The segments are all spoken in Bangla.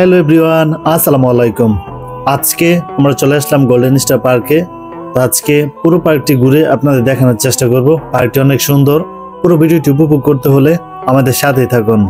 হ্যালো এভরিওয়ান, আসসালামু আলাইকুম। আজকে আমরা চলে আসলাম গোল্ডেন স্টার পার্কে। তো আজকে পুরো পার্কটি ঘুরে আপনাদের দেখানোর চেষ্টা করব। পার্কটি অনেক সুন্দর। পুরো ভিডিওটি উপভোগ করতে হলে আমাদের সাথেই থাকুন।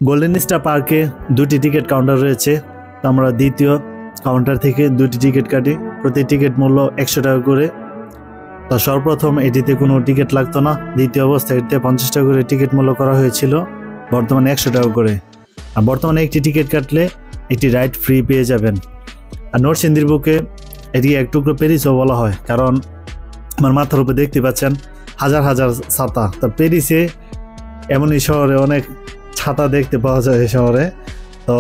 গোল্ডেন স্টার পার্কে দুটি টিকিট কাউন্টার রয়েছে। তো আমরা দ্বিতীয় কাউন্টার থেকে দুটি টিকিট কাটি। প্রতি টিকিট মূল্য 100 টাকা করে। তো সর্বপ্রথম এটিতে কোনো টিকিট লাগতো না। দ্বিতীয় অবস্থায় এটিতে 50 টাকা করে টিকিট মূল্য করা হয়েছিল, বর্তমানে 100 টাকা করে। আর বর্তমানে একটি টিকিট কাটলে একটি রাইড ফ্রি পেয়ে যাবেন। আর নরসিংদীর বুকে এটি এক টুকরো প্যারিসও বলা হয়, কারণ আমার মাথার উপরে দেখতে পাচ্ছেন হাজার হাজার ছাতা। তো প্যারিসে এমনই শহরে অনেক ছাতা দেখতে পাওয়া যায় এই শহরে। তো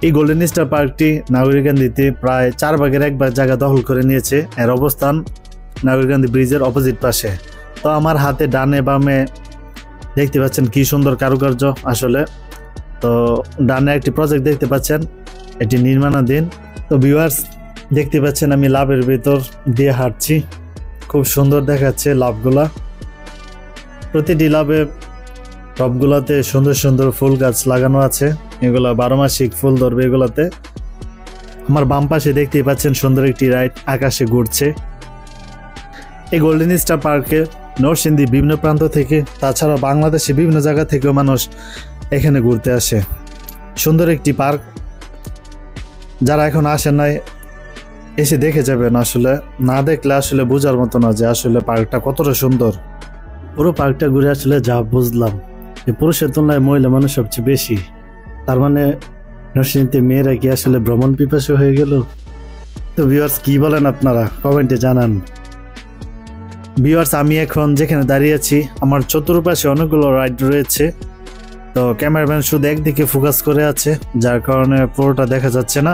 এই গোল্ডেন স্টার পার্কটি নাগরিকান্দিতে প্রায় 4 ভাগের 1 ভাগ জায়গা দখল করে নিয়েছে। এর অবস্থান নাগরিকান্দি ব্রিজের অপোজিট পাশে। তো আমার হাতে ডানে বামে দেখতে পাচ্ছেন কি সুন্দর কারুকার্য আসলে। তো ডানে একটি প্রজেক্ট দেখতে পাচ্ছেন, এটি নির্মাণাধীন। তো ভিউয়ার্স দেখতে পাচ্ছেন আমি লাভের ভিতর দিয়ে হাঁটছি, খুব সুন্দর দেখাচ্ছে লাভগুলা। প্রতিটি লাভে টপগুলাতে সুন্দর সুন্দর ফুল গাছ লাগানো আছে, এগুলা 12 মাসিক ফুল ধরবে এগুলাতে। আমার বাম পাশে দেখতেই পাচ্ছেন সুন্দর একটি রাইড আকাশে ঘুরছে। এই গোল্ডেন স্টার পার্কে নরসিংদী বিভিন্ন প্রান্ত থেকে, তাছাড়া বাংলাদেশে বিভিন্ন জায়গা থেকেও মানুষ এখানে ঘুরতে আসে। সুন্দর একটি পার্ক, যারা এখন আসেন নাই এসে দেখে যাবেন। আসলে না দেখলে আসলে বোঝার মতো না যে আসলে পার্কটা কতটা সুন্দর। পুরো পার্কটা ঘুরে আসলে যা বুঝলাম, পুরুষের তুলনায় মহিলা মানুষ সবচেয়ে বেশি। তার মানে নরসিংদীতে মেয়েরা কি আসলে ভ্রমণ পিপাসু হয়ে গেল? তো ভিউয়ার্স কি বলেন আপনারা, কমেন্টে জানান। ভিউয়ার্স আমি এখন যেখানে দাঁড়িয়ে আছি, আমার চতুর্পাশে অনেকগুলো রাইড রয়েছে। তো ক্যামেরাম্যান শুধু একদিকে ফোকাস করে আছে, যার কারণে পুরোটা দেখা যাচ্ছে না।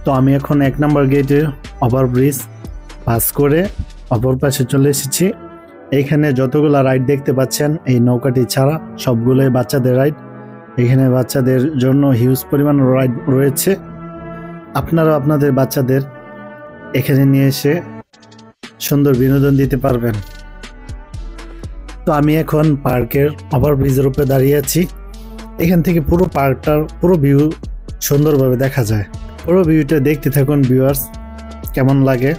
তো আমি এখন 1 নম্বর গেটের ওভারব্রিজ পাস করে অপর পাশে চলে এসেছি। এইখানে যতগুলো রাইড দেখতে পাচ্ছেন, এই নৌকাটি ছাড়া সবগুলোই বাচ্চাদের রাইড। এখানে বাচ্চাদের জন্য হিউজ পরিমাণ রাইড রয়েছে। আপনারা আপনাদের বাচ্চাদের এখানে নিয়ে এসে সুন্দর বিনোদন দিতে পারবেন। তো আমি এখন পার্কের ওভারব্রিজের উপরে দাঁড়িয়ে আছি। এখান থেকে পুরো পার্কটার পুরো ভিউ সুন্দরভাবে দেখা যায়। পুরো ভিউটা দেখতে থাকুন ভিউয়ার্স, কেমন লাগে।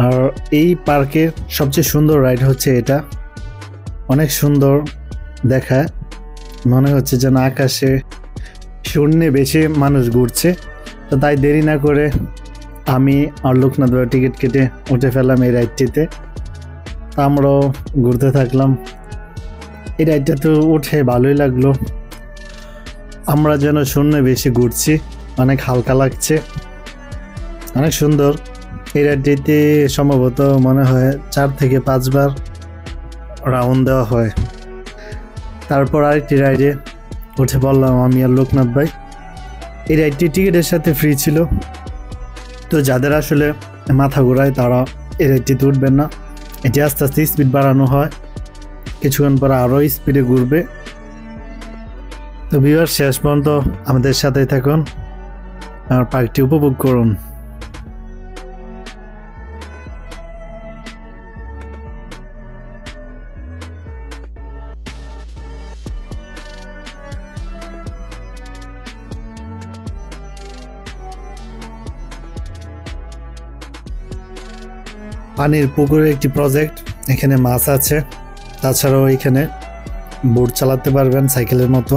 আর এই পার্কের সবচেয়ে সুন্দর রাইড হচ্ছে এটা, অনেক সুন্দর দেখায়, মনে হচ্ছে যেন আকাশে শূন্যে বেশি মানুষ ঘুরছে। তো তাই দেরি না করে আমি আর লোকনাথ ভাই টিকিট কেটে উঠে ফেললাম এই রাইডটিতে। আমরাও ঘুরতে থাকলাম। এই রাইডটা তো উঠে ভালোই লাগলো, আমরা যেন শূন্যে বেশি ঘুরছি, অনেক হালকা লাগছে, অনেক সুন্দর। এই রাইডটিতে সম্ভবত মনে হয় 4 থেকে 5 বার রাউন্ড দেওয়া হয়। তারপর আরেকটি রাইডে উঠে পড়লাম আমি আর লোকনাথ ভাই। এই রাইডটি টিকিটের সাথে ফ্রি ছিল। তো যাদের আসলে মাথা ঘোরায় তারা এই রাইডটিতে উঠবেন না। এটি আস্তে আস্তে স্পিড বাড়ানো হয়, কিছুক্ষণ পর আরও স্পিডে ঘুরবে। তো ভিউয়ার্স শেষ পর্যন্ত আমাদের সাথেই থাকুন আর পার্কটি উপভোগ করুন। পানির পুকুরের একটি প্রজেক্ট, এখানে মাছ আছে। তাছাড়াও এখানে বোট চালাতে পারবেন সাইকেলের মতো।